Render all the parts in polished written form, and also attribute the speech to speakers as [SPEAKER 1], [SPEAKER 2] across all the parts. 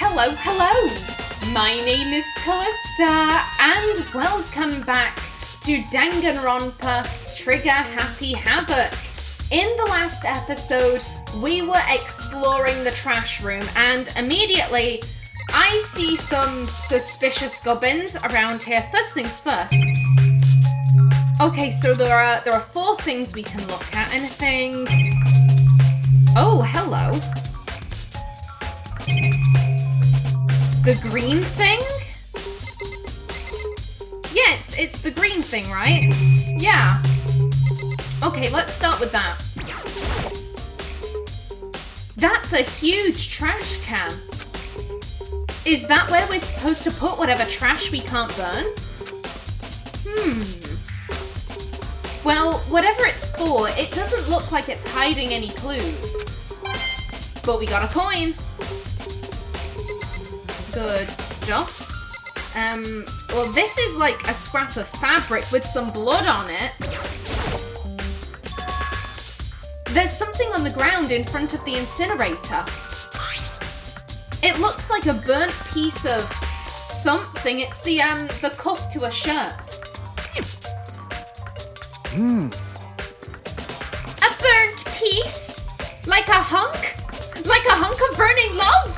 [SPEAKER 1] Hello! My name is Callista, and welcome back to Danganronpa Trigger Happy Havoc. In the last episode, we were exploring the trash room, and immediately, I see some suspicious gubbins around here. First things first. Okay, so there are 4 things we can look at. Anything? Oh, hello. The green thing? Yeah, it's the green thing, right? Yeah. Okay, let's start with that. That's a huge trash can. Is that where we're supposed to put whatever trash we can't burn? Well, whatever it's for, it doesn't look like it's hiding any clues. But we got a coin. Good stuff. Well, this is like a scrap of fabric with some blood on it. There's something on the ground in front of the incinerator. It looks like a burnt piece of something. It's the cuff to a shirt. A burnt piece? Like a hunk? Like a hunk of burning love?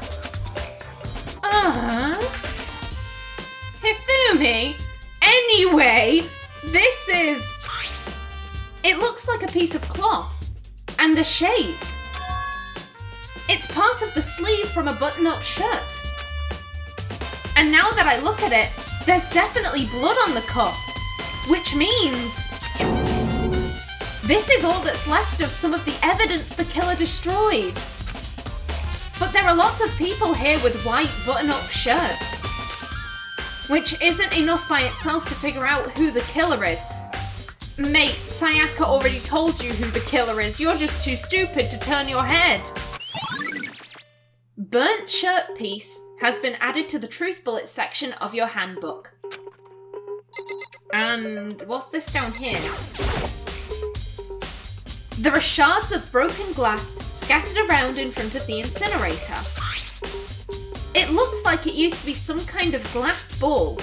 [SPEAKER 1] Hifumi? Anyway, this is... It looks like a piece of cloth. And the shape. It's part of the sleeve from a button-up shirt. And now that I look at it, there's definitely blood on the cuff. Which means... this is all that's left of some of the evidence the killer destroyed. But there are lots of people here with white button-up shirts. Which isn't enough by itself to figure out who the killer is. Mate, Sayaka already told you who the killer is. You're just too stupid to turn your head. Burnt shirt piece has been added to the truth bullet section of your handbook. And what's this down here? There are shards of broken glass scattered around in front of the incinerator. It looks like it used to be some kind of glass ball,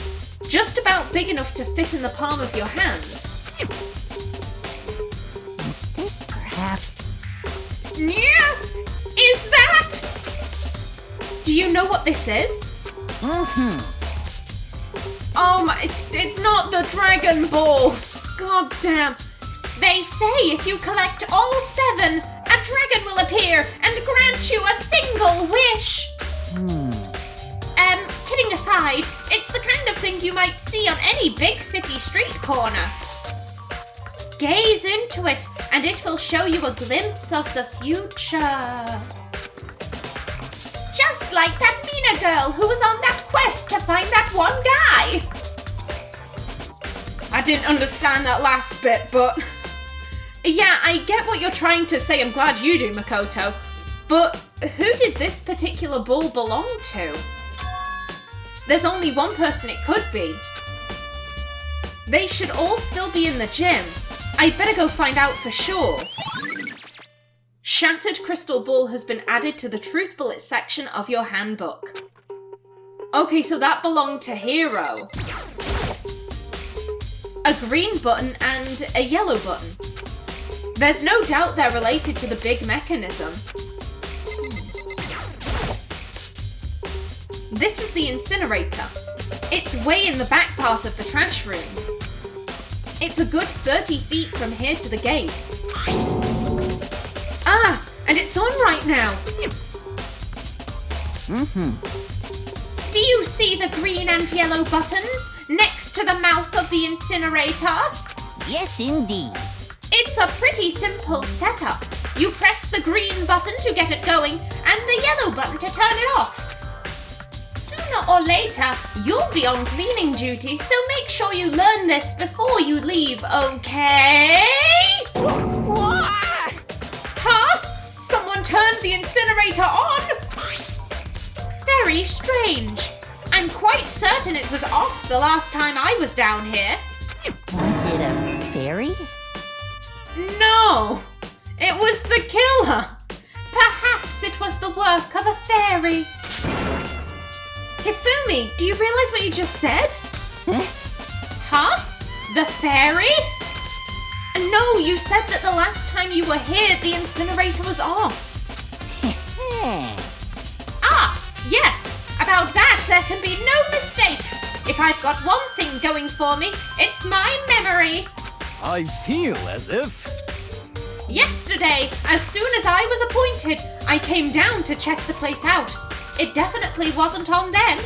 [SPEAKER 1] just about big enough to fit in the palm of your hand.
[SPEAKER 2] Is this perhaps...
[SPEAKER 1] Yeah! Is that? Do you know what this is? Oh my, it's not the Dragon Balls! God damn. They say if you collect all 7, a dragon will appear and grant you a single wish! Kidding aside, it's the kind of thing you might see on any big city street corner. Gaze into it, and it will show you a glimpse of the future. Just like that Mina girl who was on that quest to find that one guy. I didn't understand that last bit, but... yeah, I get what you're trying to say. I'm glad you do, Makoto. But who did this particular ball belong to? There's only one person it could be. They should all still be in the gym. I'd better go find out for sure. Shattered crystal ball has been added to the truth bullet section of your handbook. Okay, so that belonged to Hero. A green button and a yellow button. There's no doubt they're related to the big mechanism. This is the incinerator. It's way in the back part of the trash room. It's a good 30 feet from here to the gate. Ah, and it's on right now. Do you see the green and yellow buttons next to the mouth of the incinerator?
[SPEAKER 2] Yes, indeed.
[SPEAKER 1] It's a pretty simple setup. You press the green button to get it going and the yellow button to turn it off. Sooner or later, you'll be on cleaning duty, so make sure you learn this before you leave, okay? Huh? Someone turned the incinerator on? Very strange. I'm quite certain it was off the last time I was down here.
[SPEAKER 2] Was it a fairy?
[SPEAKER 1] No, it was the killer. Perhaps it was the work of a fairy. Hifumi, do you realize what you just said?
[SPEAKER 2] Huh?
[SPEAKER 1] Huh? The fairy? No, you said that the last time you were here, the incinerator was off. Ah, yes. About that, there can be no mistake. If I've got one thing going for me, it's my memory.
[SPEAKER 3] I feel as if...
[SPEAKER 1] Yesterday, as soon as I was appointed, I came down to check the place out. It definitely wasn't on then.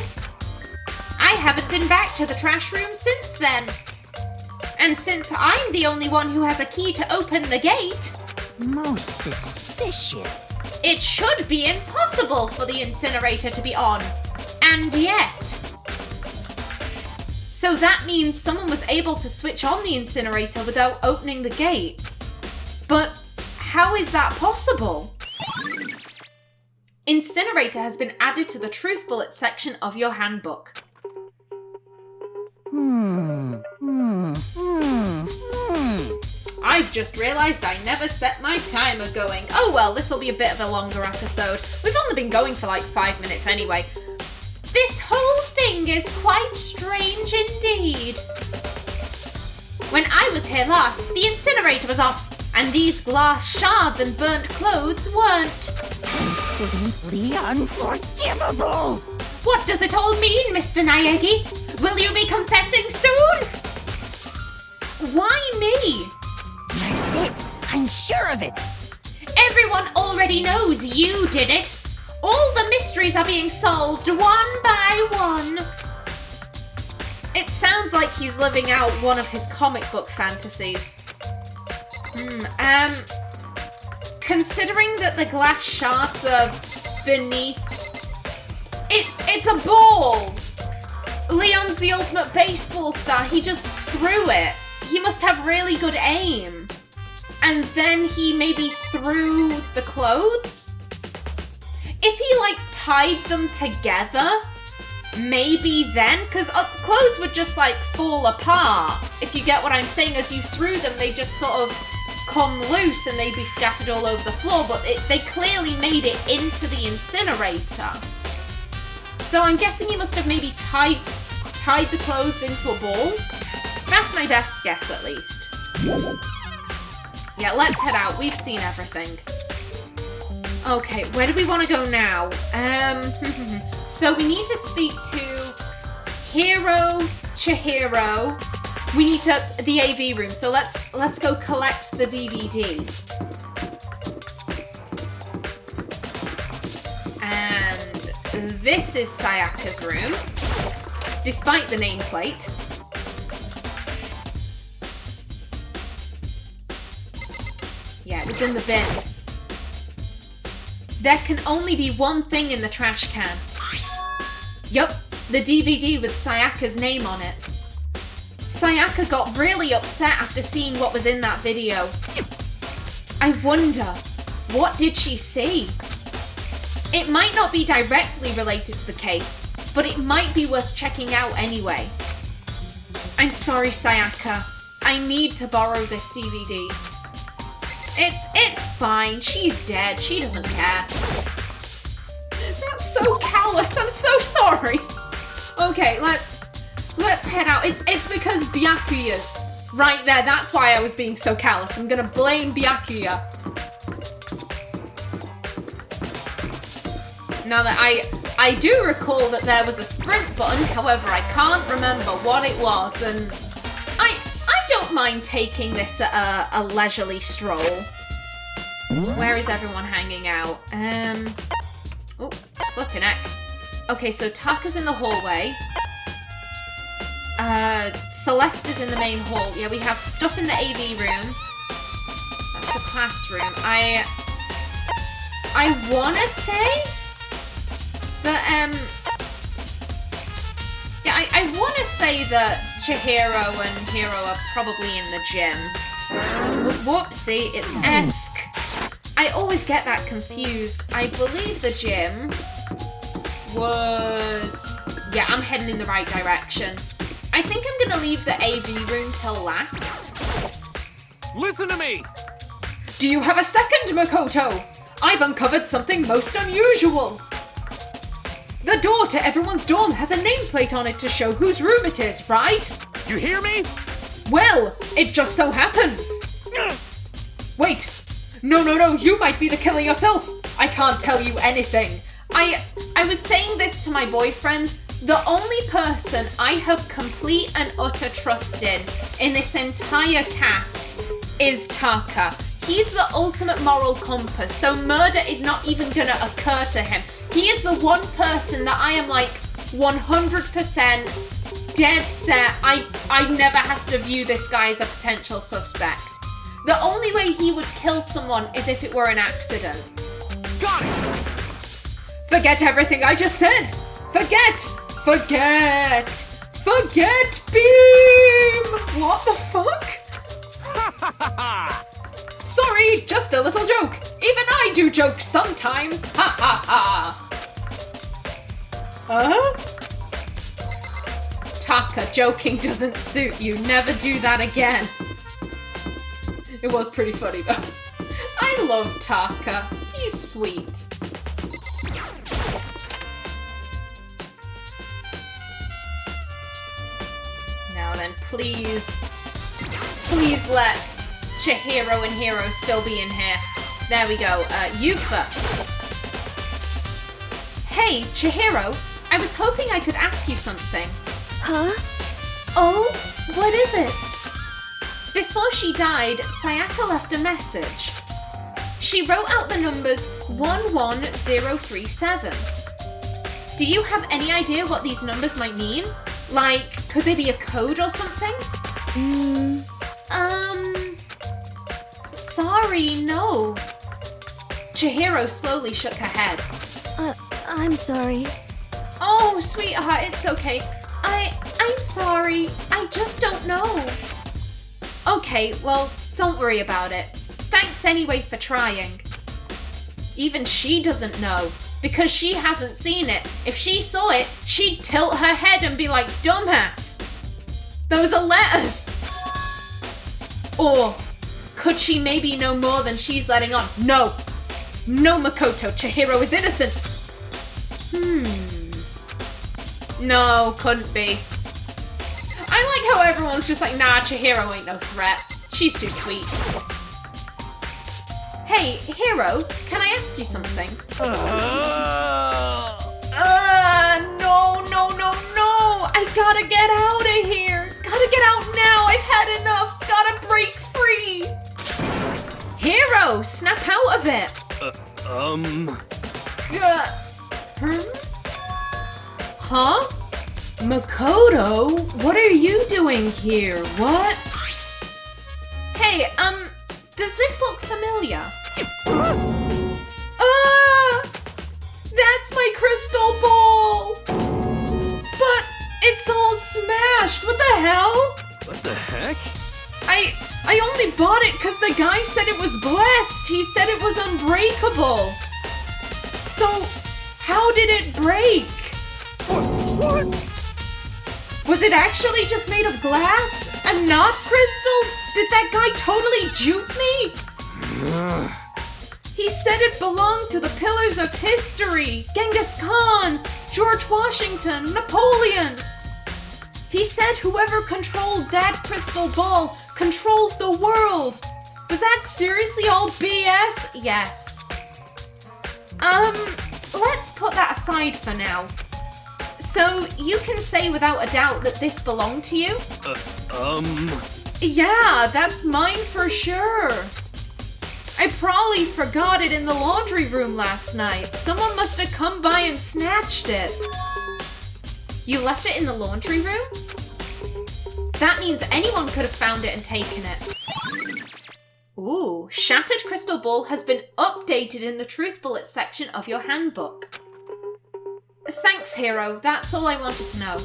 [SPEAKER 1] I haven't been back to the trash room since then. And since I'm the only one who has a key to open the gate,
[SPEAKER 2] Most suspicious.
[SPEAKER 1] it should be impossible for the incinerator to be on. And yet... So that means someone was able to switch on the incinerator without opening the gate. But how is that possible? Incinerator has been added to the truth bullet section of your handbook. I've just realised I never set my timer going. Oh well, this'll be a bit of a longer episode. We've only been going for like 5 minutes anyway. This whole thing is quite strange indeed. When I was here last, the incinerator was off, and these glass shards and burnt clothes weren't.
[SPEAKER 2] Completely unforgivable.
[SPEAKER 1] What does it all mean, Mr. Naegi? Will you be confessing soon? Why me?
[SPEAKER 2] That's it. I'm sure of it.
[SPEAKER 1] Everyone already knows you did it. All the mysteries are being solved one by one. It sounds like he's living out one of his comic book fantasies. Considering that the glass shards are beneath... It's a ball! Leon's the ultimate baseball star. He just threw it. He must have really good aim. And then he maybe threw the clothes? If he, like, tied them together, maybe then, because clothes would just, like, fall apart. If you get what I'm saying, as you threw them, they just sort of come loose and they'd be scattered all over the floor, but they clearly made it into the incinerator. So I'm guessing he must have maybe tied the clothes into a ball. That's my best guess, at least. Yeah, let's head out. We've seen everything. Okay, where do we want to go now? So we need to speak to Hiro Chihiro. We need the AV room, so let's go collect the DVD. And this is Sayaka's room, despite the nameplate. Yeah, it was in the bin. There can only be one thing in the trash can. Yup, the DVD with Sayaka's name on it. Sayaka got really upset after seeing what was in that video. I wonder, what did she see? It might not be directly related to the case, but it might be worth checking out anyway. I'm sorry, Sayaka. I need to borrow this DVD. It's fine. She's dead. She doesn't care. That's so callous. I'm so sorry. Okay, let's head out. It's because Byakuya's right there. That's why I was being so callous. I'm gonna blame Byakuya. Now that I do recall that there was a sprint button, however, I can't remember what it was, and I don't mind taking this at a leisurely stroll. Where is everyone hanging out? Oh, flippin' heck. Okay, so Taka's in the hallway. Celeste is in the main hall. Yeah, we have stuff in the AV room. That's the classroom. I wanna say that, yeah, I wanna say that Chihiro and Hiro are probably in the gym. Whoopsie, it's Esk. I always get that confused. I believe the gym was... Yeah, I'm heading in the right direction. I think I'm gonna leave the AV room till last.
[SPEAKER 3] Listen to me!
[SPEAKER 1] Do you have a second, Makoto? I've uncovered something most unusual. The door to everyone's dorm has a nameplate on it to show whose room it is, right?
[SPEAKER 3] You hear me?
[SPEAKER 1] Well, it just so happens. Wait. No, you might be the killer yourself. I can't tell you anything. I was saying this to my boyfriend. The only person I have complete and utter trust in this entire cast is Taka. He's the ultimate moral compass, so murder is not even gonna occur to him. He is the one person that I am like 100% dead set. I never have to view this guy as a potential suspect. The only way he would kill someone is if it were an accident.
[SPEAKER 3] Got it!
[SPEAKER 1] Forget everything I just said! Forget Beam! What the fuck? Sorry, just a little joke. Even I do jokes sometimes. Ha ha ha. Huh? Taka, joking doesn't suit you. Never do that again. It was pretty funny though. I love Taka. He's sweet. Now then, please let Chihiro and Hiro still be in here. There we go. You first. Hey, Chihiro. I was hoping I could ask you something.
[SPEAKER 4] Huh?
[SPEAKER 1] Oh, what is it? Before she died, Sayaka left a message. She wrote out the numbers 11037. Do you have any idea what these numbers might mean? Like, could they be a code or something? Sorry, no. Chihiro slowly shook her head.
[SPEAKER 4] I'm sorry.
[SPEAKER 1] Oh, sweetheart, it's okay. I'm sorry. I just don't know. Okay, well, don't worry about it. Thanks anyway for trying. Even she doesn't know, because she hasn't seen it. If she saw it, she'd tilt her head and be like, dumbass. Those are letters. Or could she maybe know more than she's letting on? No, Makoto, Chihiro is innocent. No, couldn't be. I like how everyone's just like, nah, Chihiro ain't no threat. She's too sweet. Hey, Hiro, can I ask you something? No. I gotta get out of here. Gotta get out now. I've had enough. Gotta break free. Hiro, snap out of it. Huh? Makoto? What are you doing here? What? Hey, does this look familiar? That's my crystal ball! But it's all smashed, what the hell?
[SPEAKER 3] What the heck?
[SPEAKER 1] I only bought it because the guy said it was blessed. He said it was unbreakable. So, how did it break?
[SPEAKER 3] What?
[SPEAKER 1] Was it actually just made of glass and not crystal? Did that guy totally juke me? He said it belonged to the pillars of history. Genghis Khan, George Washington, Napoleon. He said whoever controlled that crystal ball controlled the world. Was that seriously all BS? Yes. Let's put that aside for now. So, you can say without a doubt that this belonged to you? Yeah, that's mine for sure. I probably forgot it in the laundry room last night. Someone must have come by and snatched it. You left it in the laundry room? That means anyone could have found it and taken it. Ooh, Shattered Crystal Ball has been updated in the Truth Bullet section of your handbook. Thanks, Hiro. That's all I wanted to know.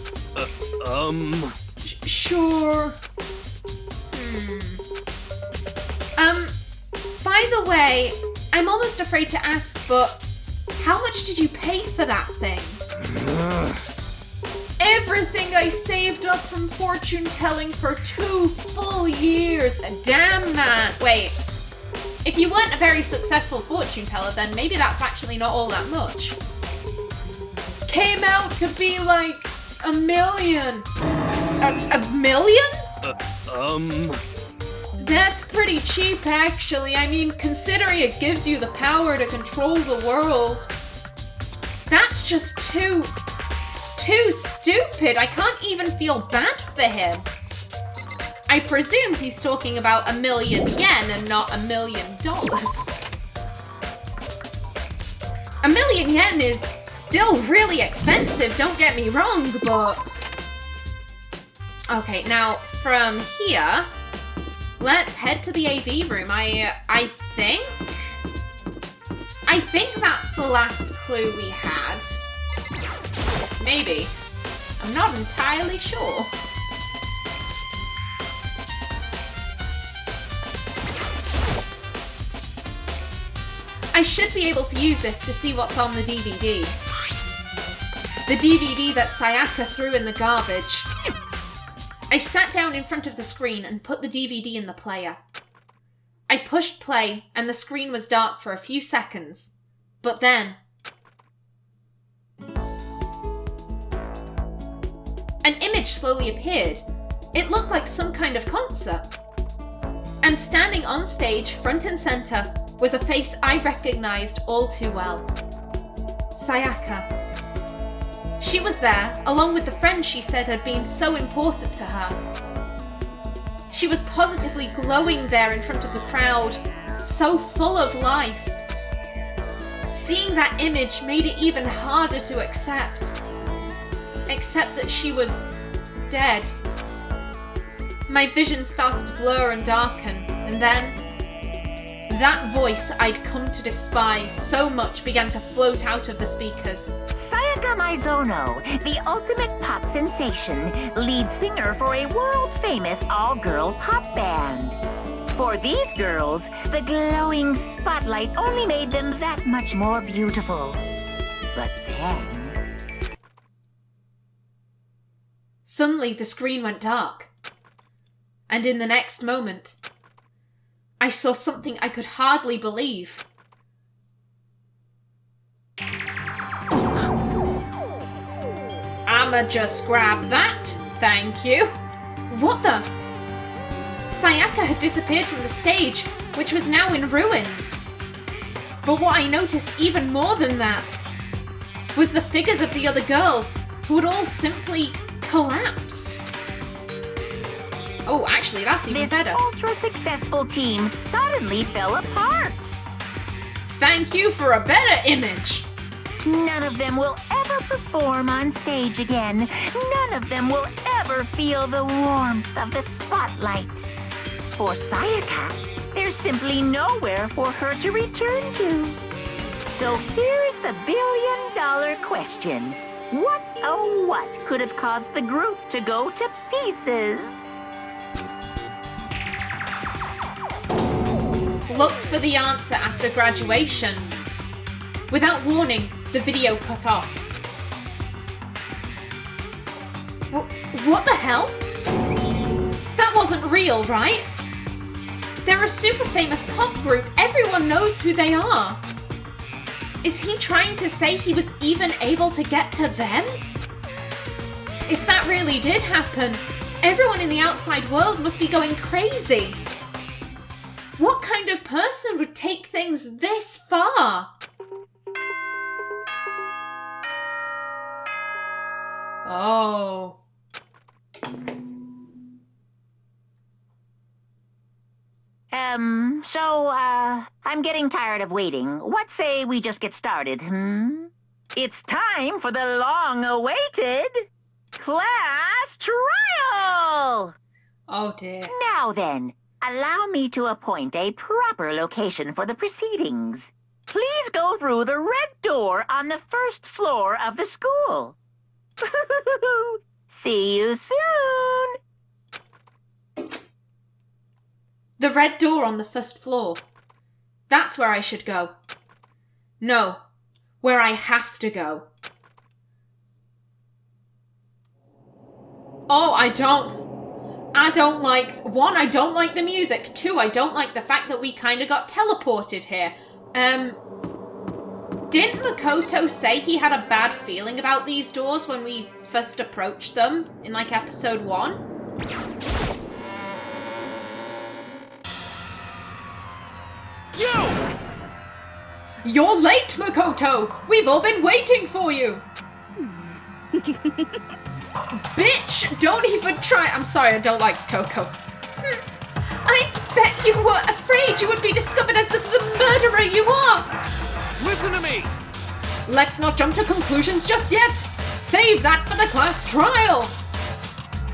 [SPEAKER 1] Sure. By the way, I'm almost afraid to ask, but how much did you pay for that thing? Everything I saved up from fortune telling for 2 full years. Damn, man. Wait. If you weren't a very successful fortune teller, then maybe that's actually not all that much. came out to be like $1 million. A million? That's pretty cheap, actually. I mean, considering it gives you the power to control the world. That's just too stupid. I can't even feel bad for him. I presume he's talking about 1 million yen and not $1 million. 1 million yen is still really expensive, don't get me wrong, but... Okay, now, from here, let's head to the AV room. I think that's the last clue we had. Maybe. I'm not entirely sure. I should be able to use this to see what's on the DVD. The DVD that Sayaka threw in the garbage. I sat down in front of the screen and put the DVD in the player. I pushed play and the screen was dark for a few seconds. But then... an image slowly appeared. It looked like some kind of concert. And standing on stage, front and center, was a face I recognized all too well. Sayaka. She was there, along with the friend she said had been so important to her. She was positively glowing there in front of the crowd, so full of life. Seeing that image made it even harder to accept. Except that she was dead. My vision started to blur and darken, and then that voice I'd come to despise so much began to float out of the speakers.
[SPEAKER 5] Sayaka Maizono, the ultimate pop sensation, lead singer for a world-famous all-girl pop band. For these girls, the glowing spotlight only made them that much more beautiful. But then...
[SPEAKER 1] Suddenly, the screen went dark. And in the next moment, I saw something I could hardly believe. I'ma just grab that, thank you. What the? Sayaka had disappeared from the stage, which was now in ruins. But what I noticed even more than that was the figures of the other girls, who had all simply collapsed. Oh, actually, that's even better.
[SPEAKER 5] This ultra-successful team suddenly fell apart.
[SPEAKER 1] Thank you for a better image.
[SPEAKER 5] None of them will ever perform on stage again. None of them will ever feel the warmth of the spotlight. For Sayaka, there's simply nowhere for her to return to. So here's the billion-dollar question. What, oh what, could have caused the group to go to pieces?
[SPEAKER 1] Look for the answer after graduation. Without warning, the video cut off. What the hell? That wasn't real, right? They're a super famous pop group. Everyone knows who they are. Is he trying to say he was even able to get to them? If that really did happen, everyone in the outside world must be going crazy. What kind of person would take things this far? Oh.
[SPEAKER 5] I'm getting tired of waiting. What say we just get started, It's time for the long-awaited class trial!
[SPEAKER 1] Oh dear.
[SPEAKER 5] Now then, allow me to appoint a proper location for the proceedings. Please go through the red door on the first floor of the school. See you soon!
[SPEAKER 1] The red door on the first floor. That's where I should go. No, where I have to go. Oh, I don't like... One, I don't like the music. Two, I don't like the fact that we kind of got teleported here. Didn't Makoto say he had a bad feeling about these doors when we first approached them in, like, episode 1?
[SPEAKER 3] You!
[SPEAKER 1] You're late, Makoto! We've all been waiting for you! Bitch, don't even try. I'm sorry, I don't like Toko. I bet you were afraid you would be discovered as the murderer you are!
[SPEAKER 3] Listen to me!
[SPEAKER 1] Let's not jump to conclusions just yet! Save that for the class trial!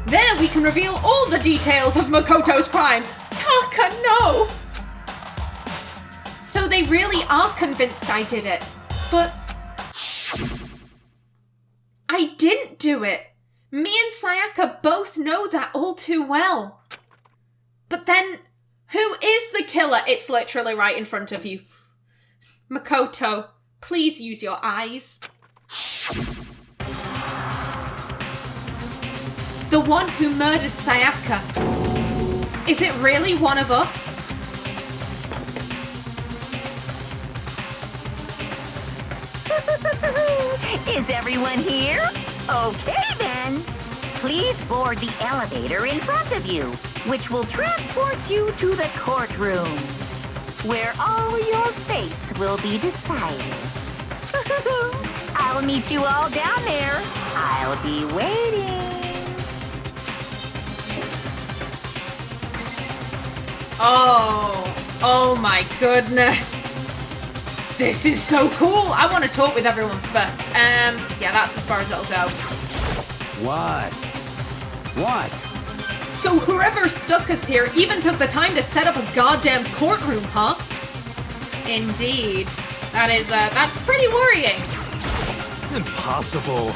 [SPEAKER 1] There we can reveal all the details of Makoto's crime! Taka, no! So they really are convinced I did it, but I didn't do it. Me and Sayaka both know that all too well. But then, who is the killer? It's literally right in front of you. Makoto, please use your eyes. The one who murdered Sayaka. Is it really one of us?
[SPEAKER 5] Is everyone here? Okay then. Please board the elevator in front of you, which will transport you to the courtroom, where all your fates will be decided. I'll meet you all down there. I'll be waiting.
[SPEAKER 1] Oh my goodness. This is so cool. I want to talk with everyone first. Yeah, that's as far as it'll go.
[SPEAKER 3] What? What?
[SPEAKER 1] So whoever stuck us here even took the time to set up a goddamn courtroom, huh? Indeed. That's pretty worrying.
[SPEAKER 3] Impossible.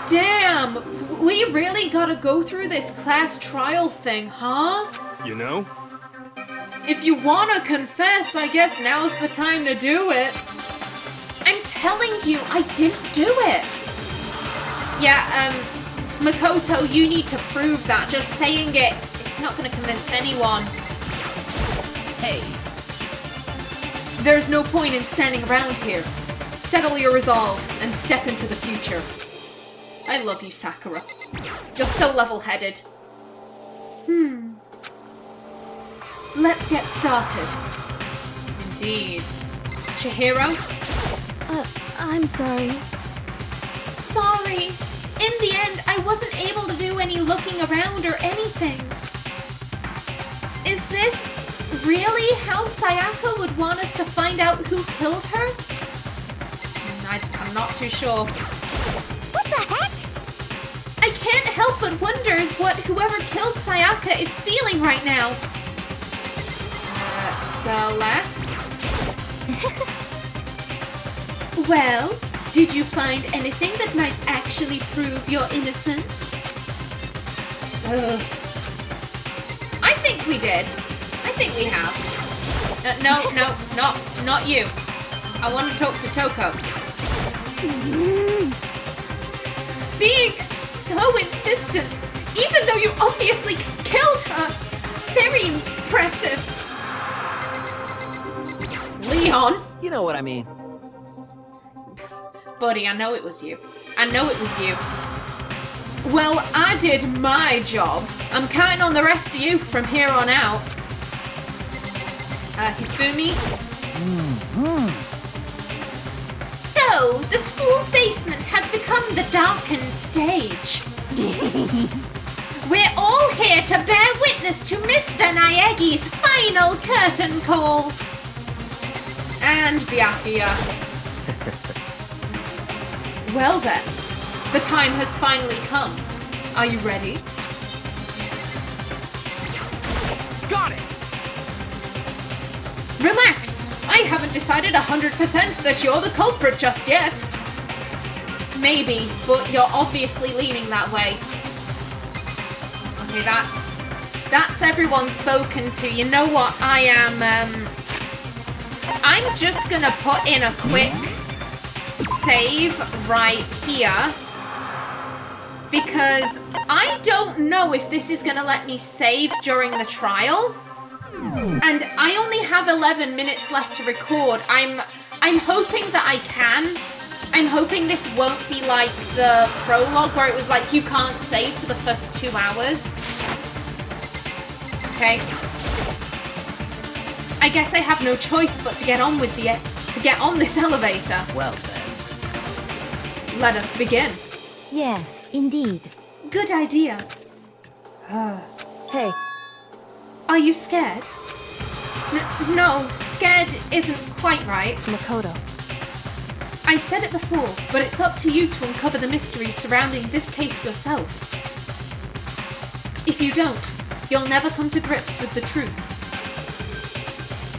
[SPEAKER 1] Damn, we really gotta go through this class trial thing, huh?
[SPEAKER 3] You know?
[SPEAKER 1] If you wanna confess, I guess now's the time to do it. I'm telling you, I didn't do it. Yeah, Makoto, you need to prove that. Just saying it's not gonna convince anyone.
[SPEAKER 2] Hey,
[SPEAKER 1] There's no point in standing around here. Settle your resolve and step into the future. I love you, Sakura. You're so level-headed. Let's get started. Indeed. Chihiro?
[SPEAKER 4] I'm sorry.
[SPEAKER 1] Sorry. In the end, I wasn't able to do any looking around or anything. Is this really how Sayaka would want us to find out who killed her? I'm not too sure.
[SPEAKER 5] What the heck?
[SPEAKER 1] I can't help but wonder what whoever killed Sayaka is feeling right now. Celeste? Well, did you find anything that might actually prove your innocence? I think we did. I think we have. No, not you. I want to talk to Toko. Being so insistent, even though you obviously killed her. Very impressive. Leon?
[SPEAKER 2] you know what I mean.
[SPEAKER 1] Buddy, I know it was you. I know it was you. Well, I did my job. I'm counting on the rest of you from here on out. Hifumi? So, the school basement has become the darkened stage. We're all here to bear witness to Mr. Naegi's final curtain call. And Byakuya. Well then, the time has finally come. Are you ready?
[SPEAKER 3] Got it!
[SPEAKER 1] Relax! I haven't decided 100% that you're the culprit just yet. Maybe, but you're obviously leaning that way. Okay, that's everyone spoken to. You know what? I'm just gonna put in a quick save right here because I don't know if this is gonna let me save during the trial. And I only have 11 minutes left to record. I'm I'm hoping that I can. I'm hoping this won't be like the prologue where it was like you can't save for the first 2 hours. Okay. I guess I have no choice but to get on with this elevator.
[SPEAKER 2] Well then.
[SPEAKER 1] Let us begin.
[SPEAKER 4] Yes, indeed.
[SPEAKER 1] Good idea.
[SPEAKER 4] Hey,
[SPEAKER 1] Are you scared? No, scared isn't quite right.
[SPEAKER 4] Makoto.
[SPEAKER 1] I said it before, but it's up to you to uncover the mysteries surrounding this case yourself. If you don't, you'll never come to grips with the truth.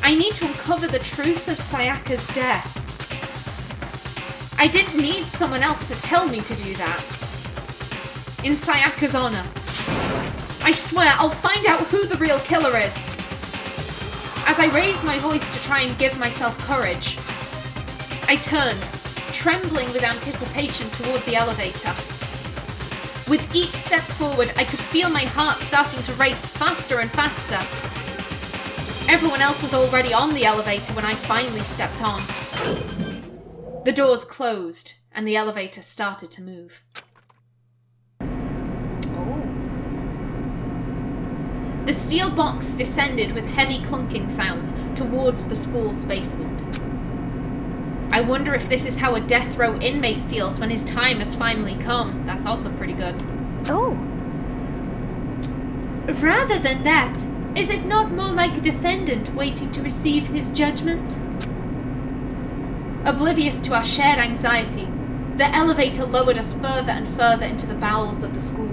[SPEAKER 1] I need to uncover the truth of Sayaka's death. I didn't need someone else to tell me to do that. In Sayaka's honor. I swear I'll find out who the real killer is. As I raised my voice to try and give myself courage, I turned, trembling with anticipation toward the elevator. With each step forward, I could feel my heart starting to race faster and faster. Everyone else was already on the elevator when I finally stepped on. The doors closed, and the elevator started to move. The steel box descended with heavy clunking sounds towards the school's basement. I wonder if this is how a death row inmate feels when his time has finally come. That's also pretty good.
[SPEAKER 4] Oh.
[SPEAKER 1] Rather than that, is it not more like a defendant waiting to receive his judgment? Oblivious to our shared anxiety, the elevator lowered us further and further into the bowels of the school.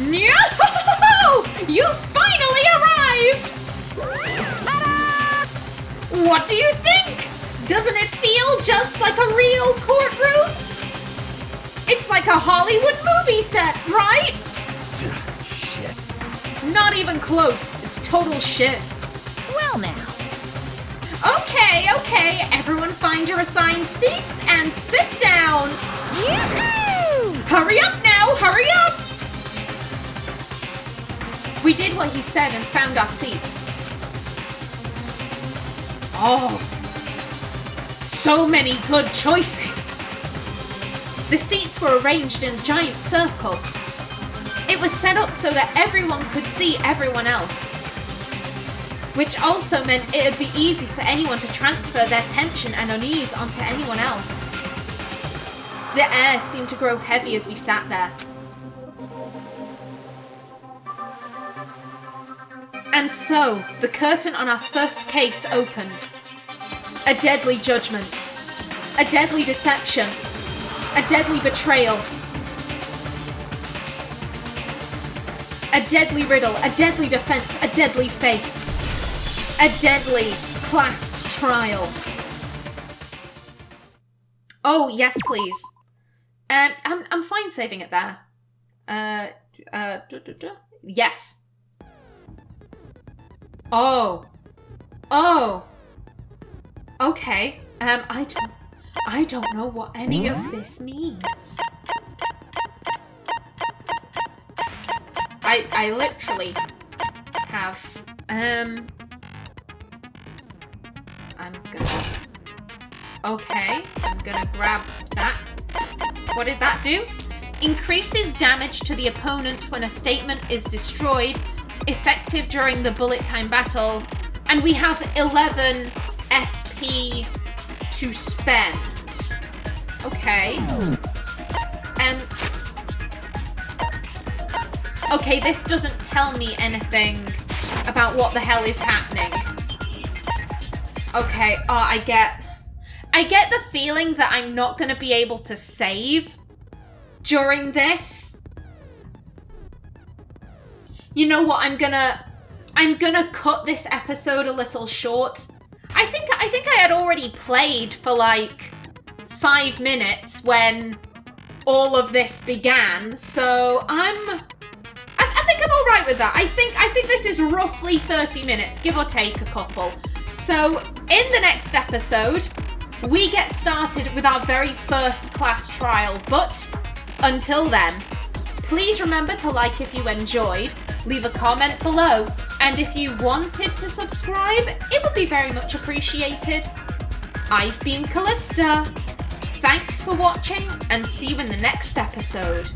[SPEAKER 1] No! You finally arrived! Ta-da! What do you think? Doesn't it feel just like a real courtroom? It's like a Hollywood movie set, right?
[SPEAKER 3] Shit.
[SPEAKER 1] Not even close. It's total shit.
[SPEAKER 5] Well now.
[SPEAKER 1] Okay. Everyone find your assigned seats and sit down.
[SPEAKER 5] Yoo-hoo!
[SPEAKER 1] Hurry up now, hurry up! We did what he said and found our seats. Oh, so many good choices. The seats were arranged in a giant circle. It was set up so that everyone could see everyone else, which also meant it would be easy for anyone to transfer their tension and unease onto anyone else. The air seemed to grow heavy as we sat there. And so, the curtain on our first case opened. A deadly judgment. A deadly deception. A deadly betrayal. A deadly riddle. A deadly defense. A deadly faith. A deadly class trial. Oh, yes, please. I'm fine saving it there. Yes. Oh. Okay. I don't know what any of this means. I literally have I'm gonna grab that. What did that do? Increases damage to the opponent when a statement is destroyed, effective during the bullet time battle, and we have 11 SP to spend. Okay. Okay, this doesn't tell me anything about what the hell is happening. Okay, I get the feeling that I'm not going to be able to save during this. You know what? I'm gonna cut this episode a little short. I think I had already played for like 5 minutes when all of this began, so I think I'm all right with that. I think this is roughly 30 minutes, give or take a couple. So in the next episode, we get started with our very first class trial. But until then, please remember to like if you enjoyed. leave a comment below. And if you wanted to subscribe, it would be very much appreciated. I've been Callista. Thanks for watching and see you in the next episode.